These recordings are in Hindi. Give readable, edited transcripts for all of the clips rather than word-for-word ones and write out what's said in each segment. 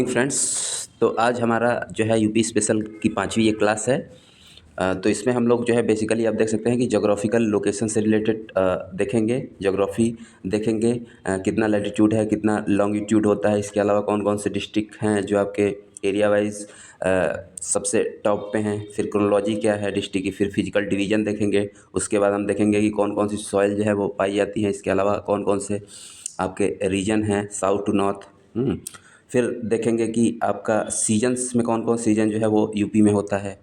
फ्रेंड्स, तो आज हमारा जो है यूपी स्पेशल की 5वीं ये क्लास है। तो इसमें हम लोग जो है बेसिकली आप देख सकते हैं कि ज्योग्राफिकल लोकेशन से रिलेटेड देखेंगे, ज्योग्राफी देखेंगे, कितना लैटिट्यूड है, कितना लॉन्गिट्यूड होता है, इसके अलावा कौन कौन से डिस्ट्रिक्ट हैं जो आपके एरिया वाइज सबसे टॉप पे हैं, फिर क्रोनोलॉजी क्या है डिस्ट्रिक्ट की, फिर फिजिकल डिवीजन देखेंगे। उसके बाद हम देखेंगे कि कौन कौन सी सॉइल जो है वो पाई जाती है, इसके अलावा कौन कौन से आपके रीजन हैं साउथ टू नॉर्थ। फिर देखेंगे कि आपका सीजन्स में कौन कौन सीजन जो है वो यूपी में होता है।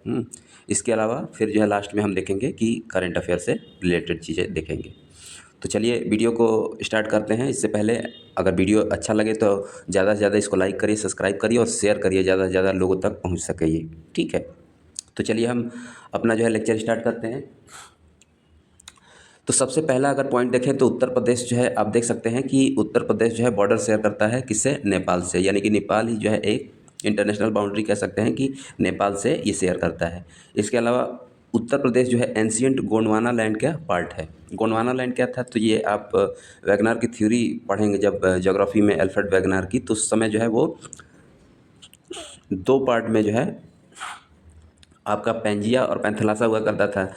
इसके अलावा फिर जो है लास्ट में हम देखेंगे कि करंट अफेयर से रिलेटेड चीज़ें देखेंगे। तो चलिए वीडियो को स्टार्ट करते हैं। इससे पहले अगर वीडियो अच्छा लगे तो ज़्यादा से ज़्यादा इसको लाइक करिए, सब्सक्राइब करिए और शेयर करिए, ज़्यादा से ज़्यादा लोगों तक पहुँच सके ये। ठीक है, तो चलिए हम अपना जो है लेक्चर स्टार्ट करते हैं। तो सबसे पहला अगर पॉइंट देखें तो उत्तर प्रदेश जो है आप देख सकते हैं कि उत्तर प्रदेश जो है बॉर्डर शेयर करता है किससे, नेपाल से। यानी कि नेपाल ही जो है एक इंटरनेशनल बाउंड्री कह सकते हैं कि नेपाल से ये शेयर करता है। इसके अलावा उत्तर प्रदेश जो है एंशियंट गोंडवाना लैंड का पार्ट है। गोंडवाना लैंड क्या था, तो ये आप वैगनार की थ्योरी पढ़ेंगे जब ज्योग्राफी में, अल्फ्रेड वैगनार की, तो उस समय जो है वो दो पार्ट में जो है आपका पैंजिया और पैंथलासा हुआ करता था।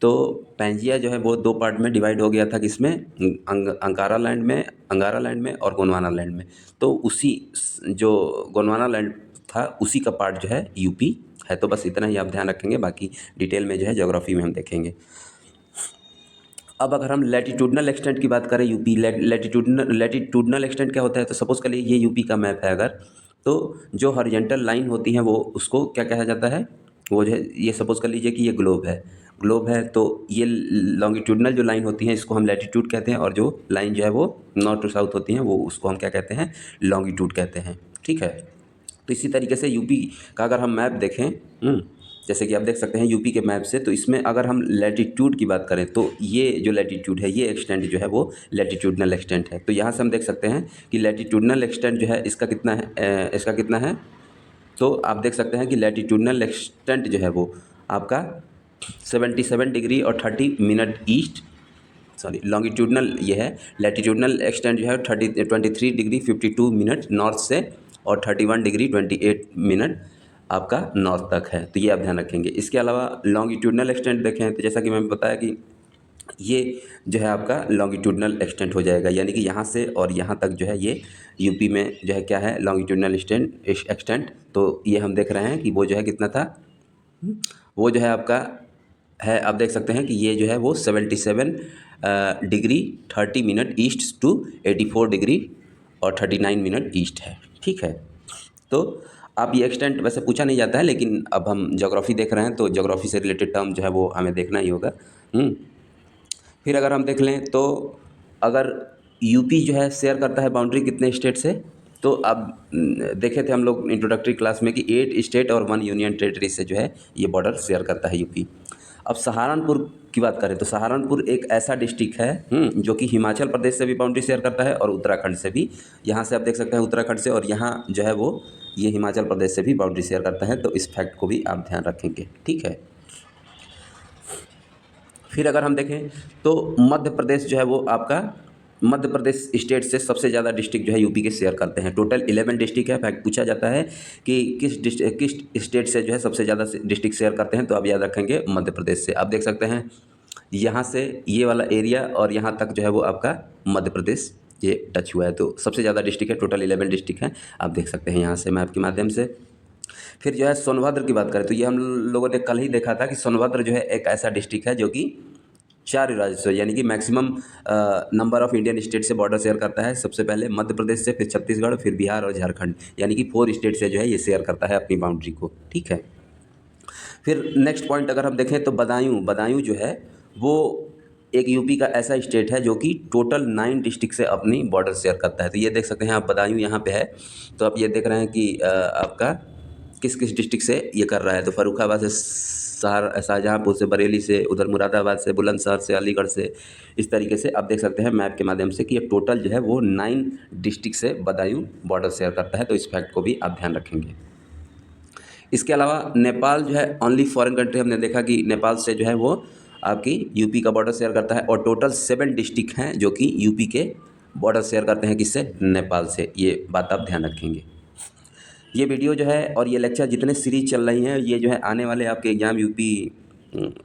तो पैंजिया जो है वो दो पार्ट में डिवाइड हो गया था, किसमें, अंगारा लैंड में और गोंडवाना लैंड में। तो उसी जो गोंडवाना लैंड था उसी का पार्ट जो है यूपी है। तो बस इतना ही आप ध्यान रखेंगे, बाकी डिटेल में जो है ज्योग्राफी में हम देखेंगे। अब अगर हम लैटिट्यूडनल एक्सटेंट की बात करें, यूपी लैटिट्यूडनल एक्सटेंट क्या होता है, तो सपोज़ करिए ये यूपी का मैप है अगर, तो जो हॉरिजॉन्टल लाइन होती हैं वो उसको क्या कहा जाता है, वो जो है, ये सपोज़ कर लीजिए कि ये ग्लोब है, तो ये लॉन्गिट्यूडनल जो लाइन होती हैं इसको हम लैटिट्यूड कहते हैं, और जो लाइन जो है वो नॉर्थ टू साउथ होती हैं वो उसको हम क्या कहते हैं, लॉन्गिट्यूड कहते हैं। ठीक है, तो इसी तरीके से यूपी का अगर हम मैप देखें, जैसे कि आप देख सकते हैं यूपी के मैप से, तो इसमें अगर हम लैटिट्यूड की बात करें तो ये जो लैटिट्यूड है, ये एक्सटेंट जो है वो लैटिट्यूडनल एक्सटेंट है। तो यहाँ से हम देख सकते हैं कि लैटिट्यूडनल एक्सटेंट जो है इसका कितना है, तो आप देख सकते हैं कि लैटिट्यूडनल एक्सटेंट जो है वो आपका 77 डिग्री और 30 मिनट ईस्ट, सॉरी लॉन्गिट्यूडनल ये है, लैटिट्यूडनल एक्सटेंट जो है 23 डिग्री 52 मिनट नॉर्थ से और 31 डिग्री 28 मिनट आपका नॉर्थ तक है। तो ये आप ध्यान रखेंगे। इसके अलावा लॉन्गिट्यूडनल एक्सटेंट देखें तो जैसा कि मैंने बताया कि ये जो है आपका लॉन्गिट्यूडनल एक्सटेंट हो जाएगा, यानी कि यहाँ से और यहाँ तक जो है ये यूपी में जो है क्या है, लॉन्गिट्यूडनल एक्सटेंट। तो ये हम देख रहे हैं कि वो जो है कितना था, वो जो है आपका है, आप देख सकते हैं कि ये जो है वो 77 degree 30 minute east to 84 degree और 39 मिनट ईस्ट है। ठीक है, तो अब ये एक्सटेंट वैसे पूछा नहीं जाता है, लेकिन अब हम ज्योग्राफी देख रहे हैं तो ज्योग्राफी से रिलेटेड टर्म जो है वो हमें देखना ही होगा। फिर अगर हम देख लें तो अगर यूपी जो है शेयर करता है बाउंड्री कितने स्टेट से, तो अब देखे थे हम लोग इंट्रोडक्टरी क्लास में कि 8 स्टेट और 1 यूनियन टेरिटरी से जो है ये बॉर्डर शेयर करता है यूपी। अब सहारनपुर की बात करें तो सहारनपुर एक ऐसा डिस्ट्रिक्ट है जो कि हिमाचल प्रदेश से भी बाउंड्री शेयर करता है और उत्तराखंड से भी। यहाँ से आप देख सकते हैं उत्तराखंड से, और यहाँ जो है वो ये हिमाचल प्रदेश से भी बाउंड्री शेयर करता है। तो इस फैक्ट को भी आप ध्यान रखेंगे। ठीक है, फिर अगर हम देखें तो मध्य प्रदेश जो है वो आपका, मध्य प्रदेश स्टेट से सबसे ज़्यादा डिस्ट्रिक्ट जो है यूपी के शेयर करते हैं। टोटल 11 डिस्ट्रिक्ट है। फैक्ट पूछा जाता है कि किस स्टेट से जो है सबसे ज़्यादा डिस्ट्रिक्ट शेयर करते हैं, तो आप याद रखेंगे मध्य प्रदेश से। आप देख सकते हैं यहाँ से ये वाला एरिया और यहाँ तक जो है वो आपका मध्य प्रदेश ये टच हुआ है। तो सबसे ज़्यादा डिस्ट्रिक्ट है, टोटल 11 डिस्ट्रिक्ट हैं, आप देख सकते हैं यहाँ से मैप के माध्यम से। फिर जो है सोनभद्र की बात करें तो ये हम लोगों ने कल ही देखा था कि सोनभद्र जो है एक ऐसा डिस्ट्रिक्ट है जो कि 4 राज्य से, यानी कि maximum number of Indian state से बॉर्डर शेयर करता है। सबसे पहले मध्य प्रदेश से, फिर छत्तीसगढ़, फिर बिहार और झारखंड, यानी कि 4 स्टेट से जो है ये शेयर करता है अपनी बाउंड्री को। ठीक है, फिर नेक्स्ट पॉइंट अगर हम देखें तो बदायूं जो है वो एक यूपी का ऐसा स्टेट है जो कि टोटल 9 डिस्ट्रिक्ट से अपनी बॉर्डर शेयर करता है। तो ये देख सकते हैं आप, बदायूं यहाँ पे है, तो आप ये देख रहे हैं कि आपका किस किस डिस्ट्रिक्ट से ये कर रहा है। तो फर्रुखाबाद से, शाहजहाँपुर से, बरेली से, उधर मुरादाबाद से, बुलंदशहर से, अलीगढ़ से, इस तरीके से आप देख सकते हैं मैप के माध्यम से कि ये टोटल जो है वो 9 डिस्ट्रिक्ट से बदायूं बॉर्डर शेयर करता है। तो इस फैक्ट को भी आप ध्यान रखेंगे। इसके अलावा नेपाल जो है ओनली फॉरेन कंट्री, हमने देखा कि नेपाल से जो है वो आपकी यूपी का बॉर्डर शेयर करता है, और टोटल 7 डिस्ट्रिक्ट हैं जो कि यूपी के बॉर्डर शेयर करते हैं किससे, नेपाल से। ये बात आप ध्यान रखेंगे। ये वीडियो जो है और ये लेक्चर जितने सीरीज चल रही हैं ये जो है आने वाले आपके एग्ज़ाम यूपी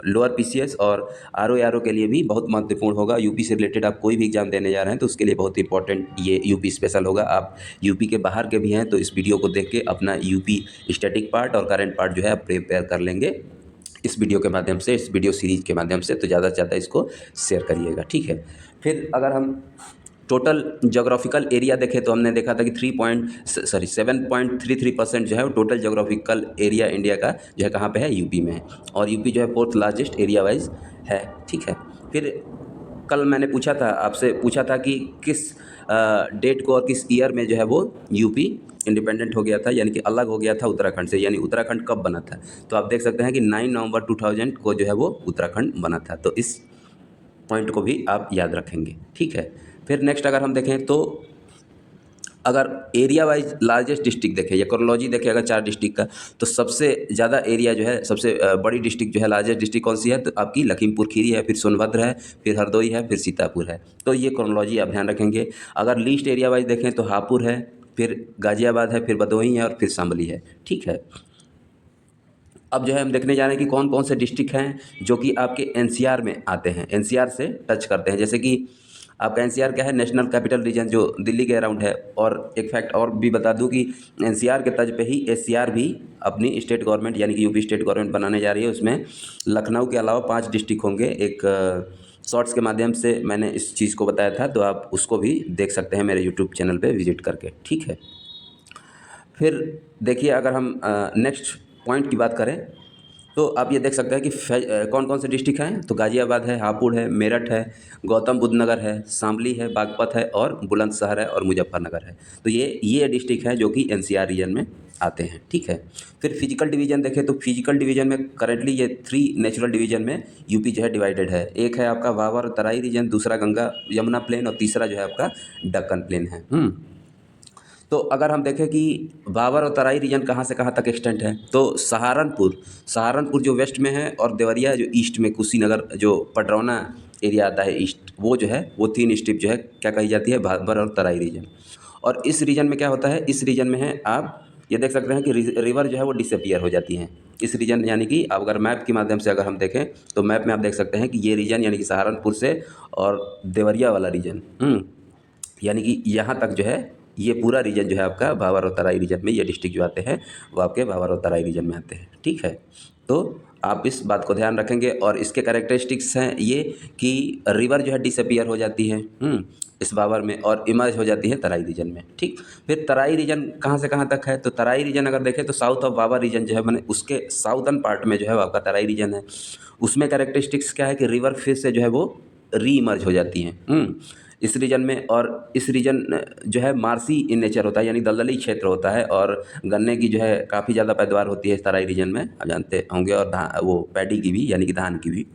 लोअर पीसीएस और आरओ के लिए भी बहुत महत्वपूर्ण होगा। यूपी से रिलेटेड आप कोई भी एग्ज़ाम देने जा रहे हैं तो उसके लिए बहुत इंपॉर्टेंट ये यूपी स्पेशल होगा। आप यूपी के बाहर के भी हैं तो इस वीडियो को देख के अपना यूपी स्टैटिक पार्ट और करंट पार्ट जो है आप प्रिपेयर कर लेंगे इस वीडियो के माध्यम से, इस वीडियो सीरीज़ के माध्यम से। तो ज़्यादा से ज़्यादा इसको शेयर करिएगा, ठीक है। फिर अगर हम टोटल जोग्राफिकल एरिया देखें तो हमने देखा था कि 7.33% जो है वो टोटल जोग्राफिकल एरिया इंडिया का जो है कहाँ पे है, यूपी में है। और यूपी जो है 4th लार्जेस्ट एरिया वाइज है, ठीक है। फिर कल मैंने पूछा था आपसे, पूछा था कि किस डेट को और किस ईयर में जो है वो यूपी इंडिपेंडेंट हो गया था, यानी कि अलग हो गया था उत्तराखंड से, यानी उत्तराखंड कब बना था। तो आप देख सकते हैं कि 9 नवंबर 2000 को जो है वो उत्तराखंड बना था। तो इस पॉइंट को भी आप याद रखेंगे, ठीक है। फिर नेक्स्ट अगर हम देखें तो अगर एरिया वाइज लार्जेस्ट डिस्ट्रिक्ट देखें या क्रोनोलॉजी देखें अगर 4 डिस्ट्रिक्ट का, तो सबसे ज़्यादा एरिया जो है, सबसे बड़ी डिस्ट्रिक्ट जो है, लार्जेस्ट डिस्ट्रिक्ट कौन सी है, तो आपकी लखीमपुर खीरी है, फिर सोनभद्र है, फिर हरदोई है, फिर सीतापुर है। तो ये क्रोनोलॉजी आप ध्यान रखेंगे। अगर लीस्ट एरिया वाइज देखें तो हापुड़ है, फिर गाज़ियाबाद है, फिर भदोही है और फिर शामली है, ठीक है। अब जो है हम देखने जा रहे हैं कि कौन कौन से डिस्ट्रिक्ट हैं जो कि आपके एनसीआर में आते हैं, एनसीआर से टच करते हैं। जैसे कि आपका एनसीआर क्या है, नेशनल कैपिटल रीजन, जो दिल्ली के अराउंड है। और एक फैक्ट और भी बता दूं कि एनसीआर के तर्ज पे ही एससीआर भी अपनी स्टेट गवर्नमेंट यानी कि यूपी स्टेट गवर्नमेंट बनाने जा रही है। उसमें लखनऊ के अलावा 5 डिस्ट्रिक्ट होंगे। एक शॉर्ट्स के माध्यम से मैंने इस चीज़ को बताया था, तो आप उसको भी देख सकते हैं मेरे यूट्यूब चैनल पर विजिट करके, ठीक है। फिर देखिए अगर हम नेक्स्ट पॉइंट की बात करें तो आप ये देख सकते हैं कि कौन कौन से डिस्ट्रिक्ट हैं। तो गाज़ियाबाद है, हापुड़ है, मेरठ है, गौतम बुद्ध नगर है, शामली है, बागपत है और बुलंदशहर है और मुजफ्फरनगर है। तो ये डिस्ट्रिक्ट हैं जो कि एनसीआर रीजन में आते हैं, ठीक है। फिर फिजिकल डिवीजन देखें तो फिजिकल डिवीजन में करेंटली ये 3 नेचुरल डिवीजन में यूपी जो है डिवाइडेड है। एक है आपका भावर और तराई रीजन, दूसरा गंगा यमुना प्लेन और तीसरा जो है आपका दक्कन प्लेन है। तो अगर हम देखें कि भावर और तराई रीजन कहाँ से कहाँ तक एक्सटेंट है, तो सहारनपुर जो वेस्ट में है और देवरिया जो ईस्ट में, कुशीनगर जो पडरौना एरिया आता है ईस्ट, वो जो है वो 3 स्ट्रिप जो है क्या कही जाती है, भावर और तराई रीजन। और इस रीजन में क्या होता है, इस रीजन में है आप ये देख सकते हैं कि रिवर जो है वो डिसअपियर हो जाती हैं इस रीजन, यानी कि आप अगर मैप के माध्यम से अगर हम देखें तो मैप में आप देख सकते हैं कि ये रीजन यानी कि सहारनपुर से और देवरिया वाला रीजन, यानी कि यहाँ तक जो है ये पूरा रीजन जो है आपका भावर और तराई रीजन में, ये डिस्ट्रिक्ट जो आते हैं वो आपके भावर और तराई रीजन में आते हैं, ठीक है। तो आप इस बात को ध्यान रखेंगे। और इसके कैरेक्टरिस्टिक्स हैं ये कि रिवर जो है डिसअपियर हो जाती है इस भावर में और इमर्ज हो जाती है तराई रीजन में, ठीक। फिर तराई रीजन कहाँ से कहाँ तक है, तो तराई रीजन अगर देखें तो साउथ ऑफ भावर रीजन जो है मैंने उसके साउदर्न पार्ट में जो है वो आपका तराई रीजन है। उसमें कैरेक्टरिस्टिक्स क्या है कि रिवर फिर से जो है वो री इमर्ज हो जाती हैं इस रीजन में। और इस रीजन जो है मार्सी इन नेचर होता है, यानी दलदली क्षेत्र होता है। और गन्ने की जो है काफ़ी ज़्यादा पैदावार होती है इस तराई रीजन में, आप जानते होंगे। और वो पैडी की भी, यानी कि धान की भी।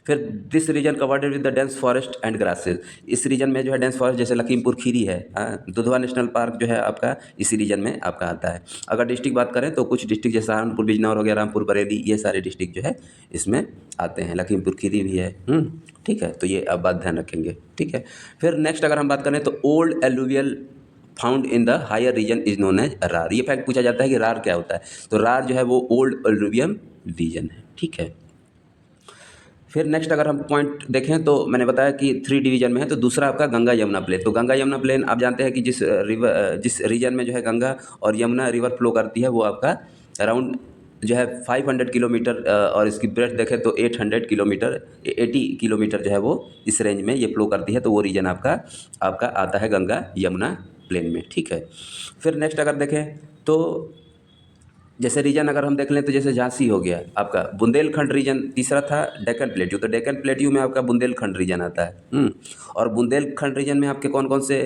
फिर this region covered with the dense forest and grasses. इस रीजन में जो है डेंस फॉरेस्ट, जैसे लखीमपुर खीरी है, दुधवा नेशनल पार्क जो है आपका इसी रीजन में आपका आता है। अगर डिस्ट्रिक्ट बात करें तो कुछ डिस्ट्रिक्ट जैसे सहारनपुर, बिजनौर हो गया, रामपुर, बरेली, ये सारे डिस्ट्रिक्ट जो है इसमें आते हैं। लखीमपुर खीरी भी है, ठीक है। तो ये आप बात ध्यान रखेंगे, ठीक है। फिर नेक्स्ट अगर हम बात करें तो old alluvial found in the higher region is known as रार। ये फैक्ट पूछा जाता है कि रार क्या होता है, तो रार जो है वो ओल्ड एलुवियल रीजन है, ठीक है। फिर नेक्स्ट अगर हम पॉइंट देखें तो मैंने बताया कि 3 डिवीजन में है। तो दूसरा आपका गंगा यमुना प्लेन। तो गंगा यमुना प्लेन आप जानते हैं कि जिस रीजन में जो है गंगा और यमुना रिवर फ्लो करती है वो आपका अराउंड जो है 500 किलोमीटर और इसकी ब्रेथ देखें तो 800 किलोमीटर, 80 किलोमीटर जो है वो इस रेंज में ये फ्लो करती है। तो वो रीजन आपका आता है गंगा यमुना प्लेन में, ठीक है। फिर नेक्स्ट अगर देखें तो जैसे रीजन अगर हम देख लें तो जैसे झांसी हो गया आपका, बुंदेलखंड रीजन तीसरा था, डेक्कन प्लेट्यू। तो डेक्कन प्लेट्यू में आपका बुंदेलखंड रीजन आता है। और बुंदेलखंड रीजन में आपके कौन कौन से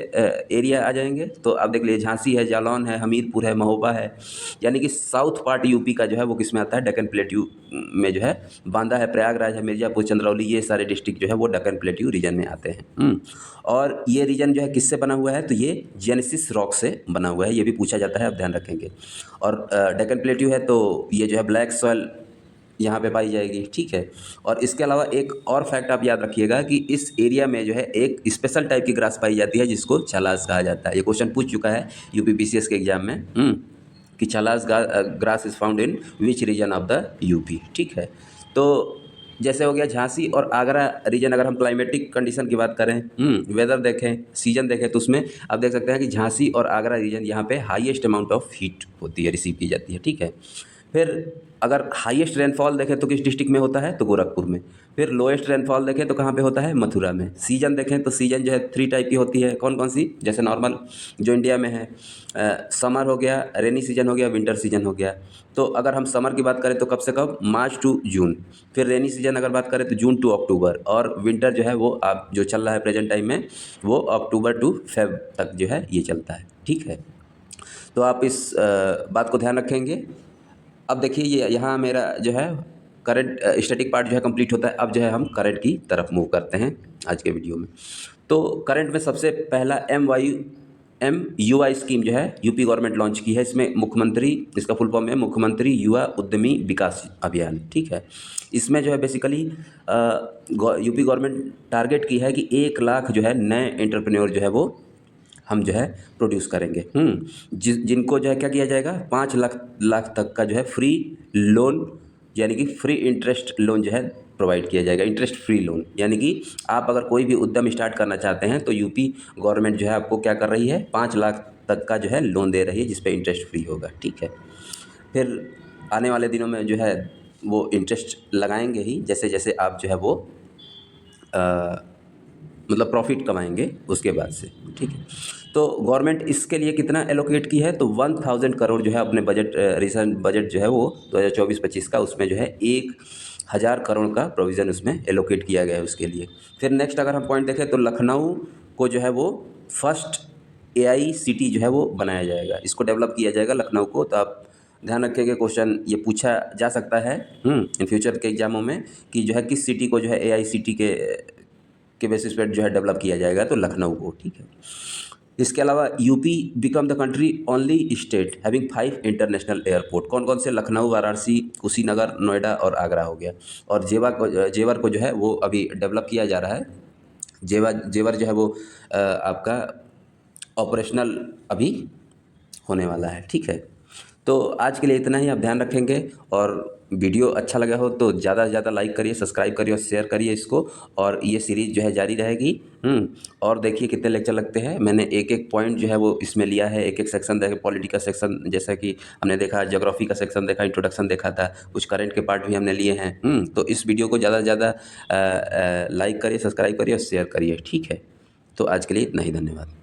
एरिया आ जाएंगे, तो आप देख लीजिए झांसी है, जालौन है, हमीरपुर है, महोबा है। यानी कि साउथ पार्ट यूपी का जो है वो किस में आता है, डेक्कन प्लेट्यू में जो है बांदा है, प्रयागराज है, मिर्ज़ापुर, चंद्रौली, ये सारे डिस्ट्रिक्ट जो है वो डेक्कन प्लेट्यू रीजन में आते हैं। और ये रीजन जो है किससे बना हुआ है, तो ये जेनेसिस रॉक से बना हुआ है, ये भी पूछा जाता है, आप ध्यान रखेंगे। और डेक्कन प्लेट्यू है तो ये जो है ब्लैक सॉइल यहाँ पे पाई जाएगी, ठीक है। और इसके अलावा एक और फैक्ट आप याद रखिएगा कि इस एरिया में जो है एक स्पेशल टाइप की ग्रास पाई जाती है जिसको छलास कहा जाता है। ये क्वेश्चन पूछ चुका है यूपीपीसीएस के एग्जाम में, कि छलास grass is found in which region of the UP, ठीक है। तो जैसे हो गया झांसी और आगरा रीजन, अगर हम क्लाइमेटिक कंडीशन की बात करें, वेदर देखें, सीजन देखें, तो उसमें आप देख सकते हैं कि झांसी और आगरा रीजन यहाँ पे हाईएस्ट अमाउंट ऑफ हीट होती है, रिसीव की जाती है, ठीक है। फिर अगर हाईएस्ट रेनफॉल देखें तो किस डिस्ट्रिक्ट में होता है, तो गोरखपुर में। फिर लोएस्ट रेनफॉल देखें तो कहाँ पे होता है, मथुरा में। सीजन देखें तो सीजन जो है 3 टाइप की होती है, कौन कौन सी, जैसे नॉर्मल जो इंडिया में है, समर हो गया, रेनी सीजन हो गया, विंटर सीजन हो गया। तो अगर हम समर की बात करें तो कब से कब, मार्च टू जून। फिर रेनी सीजन अगर बात करें तो जून टू अक्टूबर। और विंटर जो है वो आप जो चल रहा है प्रेजेंट टाइम में, वो अक्टूबर टू फेब तक जो है ये चलता है, ठीक है। तो आप इस बात को ध्यान रखेंगे। अब देखिए ये यहाँ मेरा जो है करंट स्टैटिक पार्ट जो है कंप्लीट होता है। अब जो है हम करंट की तरफ मूव करते हैं आज के वीडियो में। तो करंट में सबसे पहला MYUI स्कीम जो है यूपी गवर्नमेंट लॉन्च की है। इसमें मुख्यमंत्री, इसका फुल फॉर्म है मुख्यमंत्री युवा उद्यमी विकास अभियान, ठीक है। इसमें जो है बेसिकली यूपी गवर्नमेंट टारगेट की है कि 1 लाख जो है नए एंटरप्रेन्योर जो है वो हम जो है प्रोड्यूस करेंगे, जिनको जो है क्या किया जाएगा, 5 लाख तक का जो है फ्री लोन, यानी कि फ्री इंटरेस्ट लोन जो है प्रोवाइड किया जाएगा। इंटरेस्ट फ्री लोन यानी कि आप अगर कोई भी उद्यम स्टार्ट करना चाहते हैं तो यूपी गवर्नमेंट जो है आपको क्या कर रही है, 5 लाख तक का जो है लोन दे रही है, जिस पे इंटरेस्ट फ्री होगा, ठीक है। फिर आने वाले दिनों में जो है वो इंटरेस्ट लगाएंगे ही, जैसे जैसे आप जो है वो मतलब प्रॉफिट कमाएंगे उसके बाद से, ठीक है। तो गवर्नमेंट इसके लिए कितना एलोकेट की है, तो 1000 करोड़ जो है अपने बजट, रिसेंट बजट जो है वो 2024-25 का, उसमें जो है 1000 करोड़ का प्रोविज़न उसमें एलोकेट किया गया है उसके लिए। फिर नेक्स्ट अगर हम पॉइंट देखें तो लखनऊ को जो है वो फर्स्ट AI सिटी जो है वो बनाया जाएगा, इसको डेवलप किया जाएगा लखनऊ को। तो आप ध्यान रखेंगे, क्वेश्चन ये पूछा जा सकता है इन फ्यूचर के एग्जामों में, कि जो है किस सिटी को जो है AI सिटी के बेसिस पर जो है डेवलप किया जाएगा, तो लखनऊ को, ठीक है। इसके अलावा UP become the country only state having 5 international airport. कौन कौन से, लखनऊ, वाराणसी, कुशीनगर, नोएडा और आगरा हो गया। और जेवर को जो है वो अभी डेवलप किया जा रहा है। जेवर जो है वो आपका ऑपरेशनल अभी होने वाला है, ठीक है। तो आज के लिए इतना ही, आप ध्यान रखेंगे। और वीडियो अच्छा लगा हो तो ज़्यादा से ज़्यादा लाइक करिए, सब्सक्राइब करिए और शेयर करिए इसको। और ये सीरीज़ जो है जारी रहेगी। और देखिए कितने लेक्चर लगते हैं, मैंने एक एक पॉइंट जो है वो इसमें लिया है, एक एक सेक्शन देखा, पॉलिटी का सेक्शन जैसा कि हमने देखा, ज्योग्राफी का सेक्शन देखा, इंट्रोडक्शन देखा था, कुछ करंट के पार्ट भी हमने लिए हैं। तो इस वीडियो को ज़्यादा से ज़्यादा लाइक करिए, सब्सक्राइब करिए और शेयर करिए, ठीक है। तो आज के लिए इतना ही, धन्यवाद।